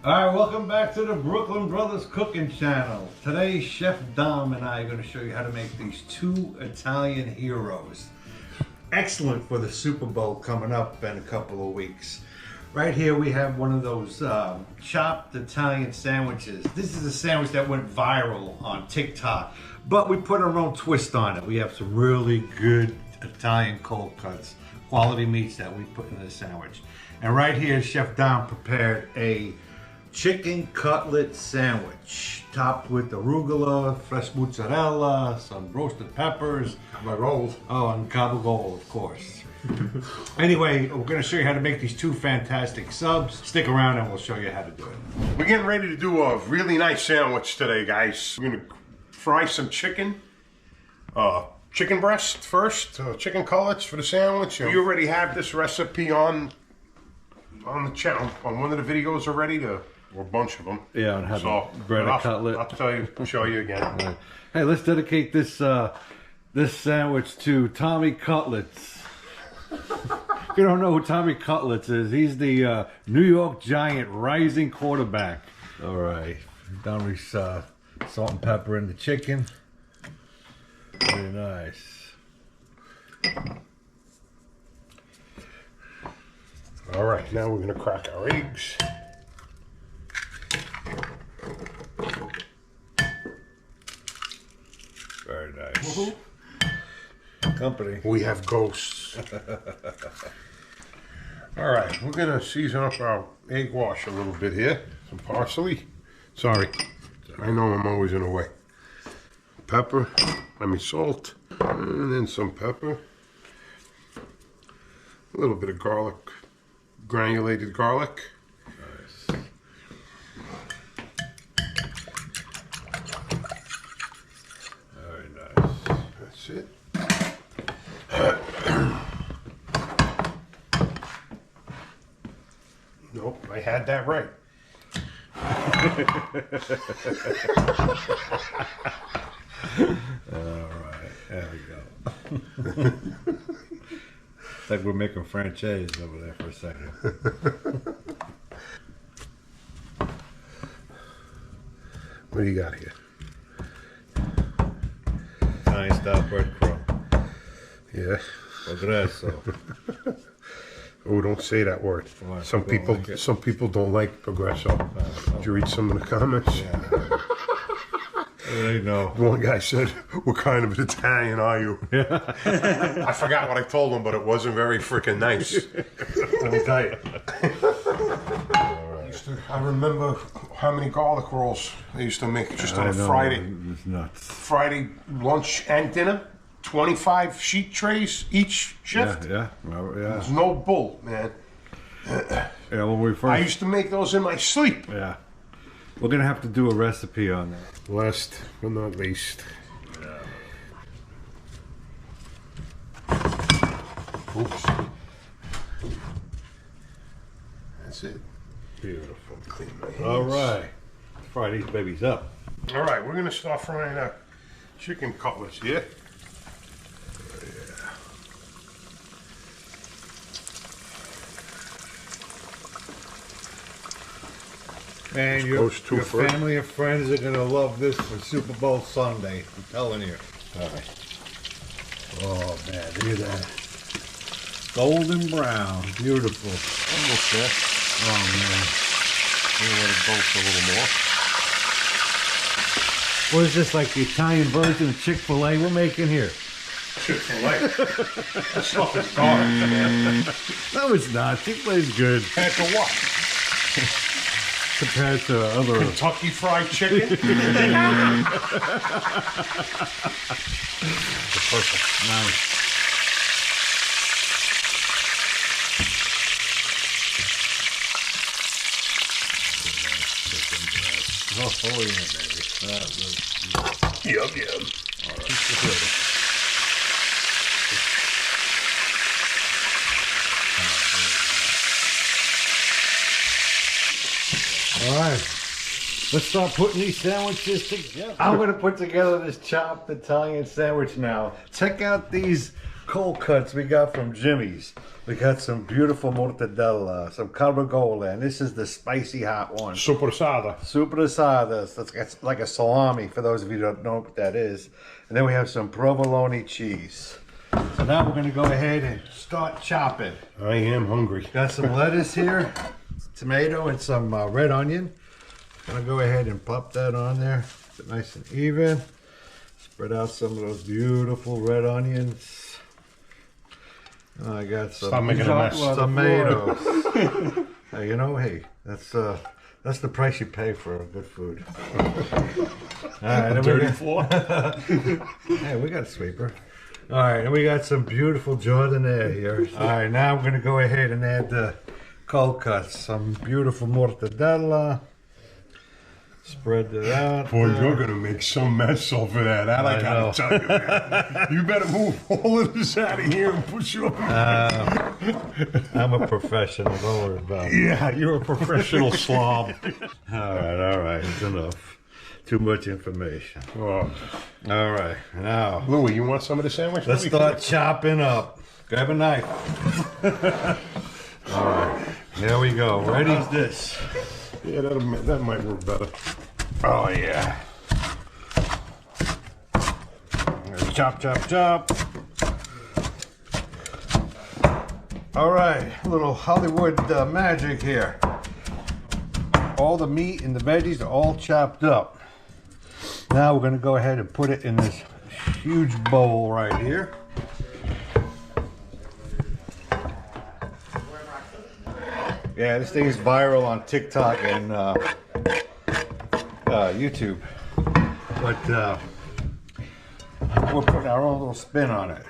Alright, welcome back to the Brooklyn Brothers Cooking Channel. Today, Chef Dom and I are going to show you how to make these two Italian heroes. Excellent for the Super Bowl coming up in a couple of weeks. Right here we have one of those chopped Italian sandwiches. This is a sandwich that went viral on TikTok, but we put our own twist on it. We have some really good Italian cold cuts, quality meats that we put in the sandwich. And right here, Chef Dom prepared a chicken cutlet sandwich topped with arugula, fresh mozzarella, some roasted peppers. Capicola. Oh, and Capicola, of course. Anyway, we're going to show you how to make these two fantastic subs. Stick around and we'll show you how to do it. We're getting ready to do a really nice sandwich today, guys. We're going to fry some chicken. Chicken breast first, chicken cutlets for the sandwich. We already have this recipe on the channel, on one of the videos already, or a bunch of them. Yeah, and have bread a cutlet. I'll show you again. Right. Hey, let's dedicate this this sandwich to Tommy Cutlets. If you don't know who Tommy Cutlets is, he's the New York Giant rising quarterback. All right, Tommy's salt and pepper in the chicken. Very nice. All right, now we're going to crack our eggs. Very nice. Company. We have ghosts. All right, we're going to season up our egg wash a little bit here. Some parsley. Sorry, I know I'm always in the way. Pepper, salt, and then some pepper. A little bit of garlic, granulated garlic. Nice. Very nice. That's it. Nope, I had that right. All right, there we go. It's like we're making franchise over there for a second. What do you got here? Italian style breadcrumb. Yeah. Progresso. Oh, don't say that word. Why? Some people don't like progresso. Did you read some of the comments? Yeah. They know. One guy said, "What kind of Italian are you?" I forgot what I told him, but it wasn't very freaking nice. Let me tell you. I remember how many garlic rolls I used to make just on a Friday. It's nuts. Friday lunch and dinner. 25 sheet trays each shift. Yeah. There's no bull, man. Yeah, when we first. I used to make those in my sleep. Yeah. We're gonna have to do a recipe on that. Last but not least. Oops. That's it. Beautiful. Clean my hands. All right. Let's fry these babies up. All right, we're gonna start frying our chicken cutlets here. Man, your family and friends are gonna love this for Super Bowl Sunday. I'm telling you. All right. Oh man, look at that. Golden brown, beautiful. Almost there. Oh man. We'll let it go for a little more. What is this, like the Italian version of Chick-fil-A we're making here? Chick-fil-A. That stuff is garbage, man. No, it's not. Chick-fil-A's good. Compared to what? Compared to other... Kentucky Fried Chicken? Perfect. Nice. Oh yeah, baby. Yum, yum. All right. All right, let's start putting these sandwiches together. I'm gonna put together this chopped Italian sandwich now. Check out these cold cuts we got from Jimmy's. We got some beautiful mortadella, some Capicola, and this is the spicy hot one. Super asada. Super asada. That's like a salami for those of you who don't know what that is. And then we have some provolone cheese. So now we're going to go ahead and start chopping. I am hungry. Got some lettuce here, tomato, and some red onion. I'm going to go ahead and plop that on there. Get it nice and even. Spread out some of those beautiful red onions. I got some tomatoes. You know, hey, that's the price you pay for good food. All right, dirty floor. Hey, we got a sweeper. All right, and we got some beautiful giardiniera here. All right, now we're gonna go ahead and add the cold cuts. Some beautiful mortadella. Spread it out. Boy, you're gonna make some mess over that. I gotta tell you, man. You better move all of this out of here and put you up. I'm a professional. Don't worry about it. Yeah, you're a professional slob. All right. It's enough. Too much information. Oh. All right, now. Louie, you want some of the sandwich? Let's start chopping up. Grab a knife. All right, here we go. Ready? How's this? Yeah, that might work better. Oh, yeah. Chop, chop, chop. All right, a little Hollywood magic here. All the meat and the veggies are all chopped up. Now we're going to go ahead and put it in this huge bowl right here. Yeah, this thing is viral on TikTok and YouTube. But we're putting our own little spin on it.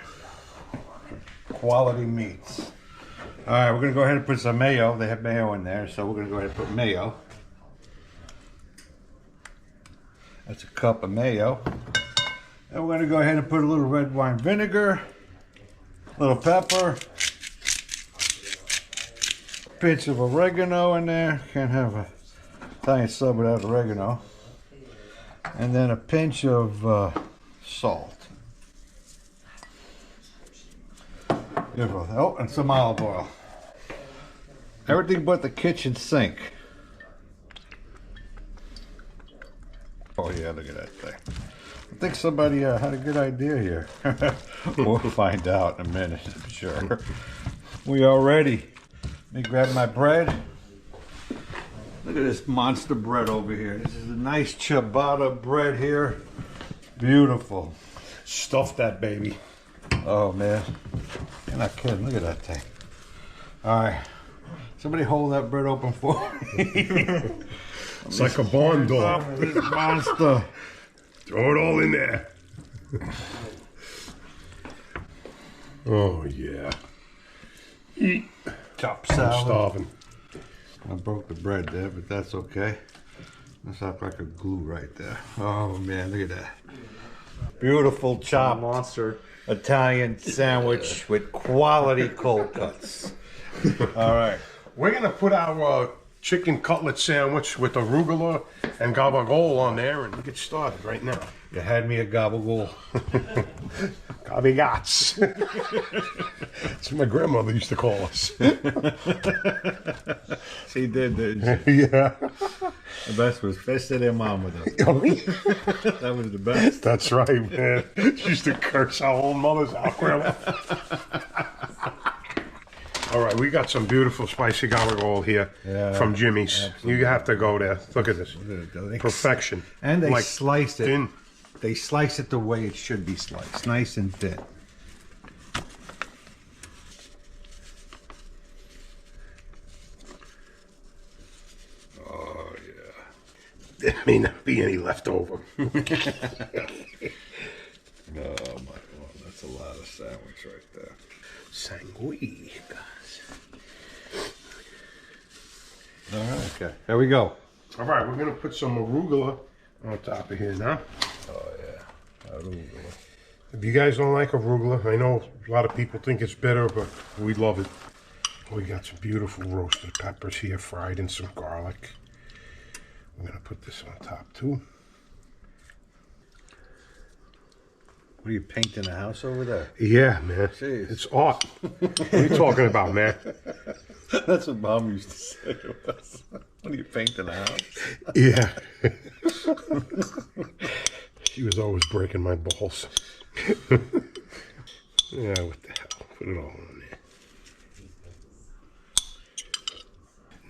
Quality meats. All right, we're going to go ahead and put some mayo. They have mayo in there, so we're going to go ahead and put mayo. That's a cup of mayo. And we're going to go ahead and put a little red wine vinegar, a little pepper, pinch of oregano in there. Can't have a Italian sub without oregano. And then a pinch of salt. Beautiful. Oh, and some olive oil. Everything but the kitchen sink. Oh yeah, look at that thing. I think somebody had a good idea here. We'll find out in a minute, I'm sure. We are ready. Let me grab my bread. Look at this monster bread over here. This is a nice ciabatta bread here. Beautiful. Stuff that baby. Oh man, you're not kidding. Look at that thing. All right, somebody hold that bread open for me. It's like a barn door. This monster. Throw it all in there. Oh yeah. Eat. Chop salad. I'm starving. I broke the bread there, but that's okay. That's not like a glue right there. Oh man, look at that. Beautiful chopped monster Italian sandwich with quality cold cuts. All right. We're gonna put our chicken cutlet sandwich with arugula and gabagool on there and get started right now. You had me a gabagool. Gabigats. That's what my grandmother used to call us. She did, didn't she? Yeah. The best was Festa de Mama, though. That was the best. That's right, man. She used to curse our own mothers out, grandma. All right, we got some beautiful spicy gabagool here from Jimmy's. Absolutely. You have to go there. Look at this. Perfection. And they slice it. Thin. They slice it the way it should be sliced, nice and thin. Oh, yeah. There may not be any left over. Oh, my God. That's a lot of sandwich right there. Sanguine, guys. All right, okay. There we go. All right, we're going to put some arugula on top of here now. Oh, yeah. Arugula. If you guys don't like arugula, I know a lot of people think it's bitter, but we love it. We got some beautiful roasted peppers here, fried in some garlic. We're going to put this on top, too. What are you painting the house over there? Yeah, man. Jeez. It's art. What are you talking about, man? That's what Mom used to say to us. What are you painting the house? Yeah. She was always breaking my balls. Yeah, what the hell? Put it all in there.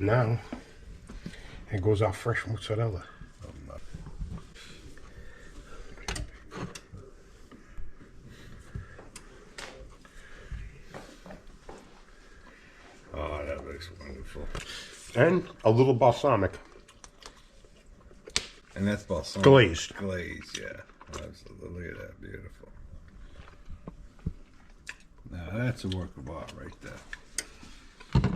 Now, here goes our fresh mozzarella. Oh, that looks wonderful. And a little balsamic. And that's balsamic. Glazed. Glaze, yeah. Absolutely. Look at that. Beautiful. Now, that's a work of art right there.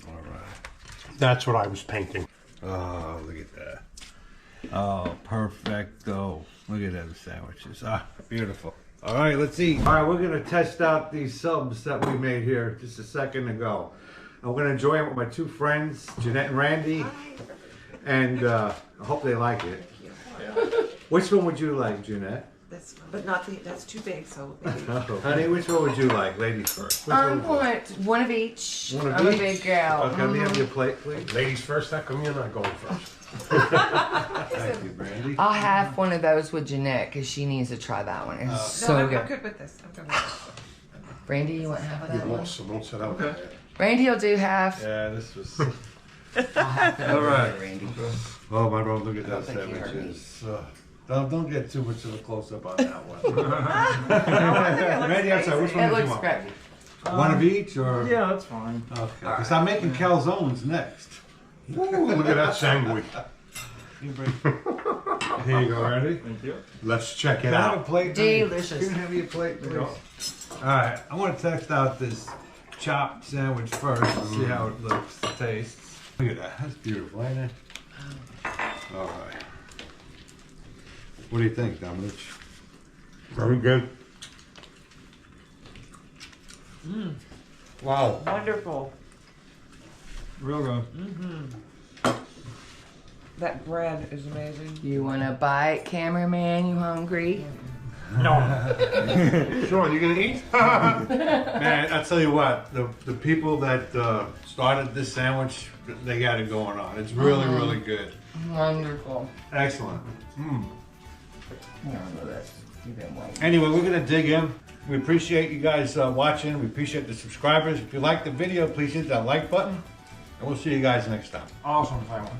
All right. That's what I was painting. Oh, look at that. Oh, perfecto. Look at those sandwiches. Ah, beautiful. All right, let's eat. All right, we're going to test out these subs that we made here just a second ago. I'm going to enjoy them with my two friends, Jeanette and Randy. Hi. And I hope they like it. Which one would you like, Jeanette? That's, but not the, that's too big, so maybe. Honey, which one would you like? Ladies first. Which I one would you like? want one of each. One of I'm each? a big girl. Okay, let me have your plate, please. Ladies first, how come you're not going first? Thank you, Brandy. I'll have one of those with Jeanette because she needs to try that one. It's No, so I'm good. good with this. I'm good with this. Brandy, you want half of You that one? lost some mozzarella. Okay. Randy will do half. Yeah, this was... All right. Randy. Oh, my God, look at that think you heard sandwiches. Don't get too much of a close-up on that one. Randy, I'm sorry, which one It would you looks want? great. One of each, or? Yeah, that's fine. Okay, because I'm making calzones next. Ooh, look at that sandwich. Here you go, ready? Thank you. Let's check it Can I have a out. plate? Delicious. Can I have your plate, please? All right, I want to test out this chopped sandwich first and see how it looks, tastes. Look at that, that's beautiful, ain't it? All right. What do you think, Dominic? Very good. Wow, Wonderful. real good. That bread is amazing. You want a bite, cameraman? You hungry? Sean, you gonna eat? Man, I tell you what, the people that started this sandwich, they got it going on. It's really, really good. Wonderful. Excellent. Here, I'll do this. You've been waiting. Anyway, we're gonna dig in. We appreciate you guys watching. We appreciate the subscribers. If you like the video, please hit that like button. And we'll see you guys next time. Awesome, Simon.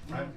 Right?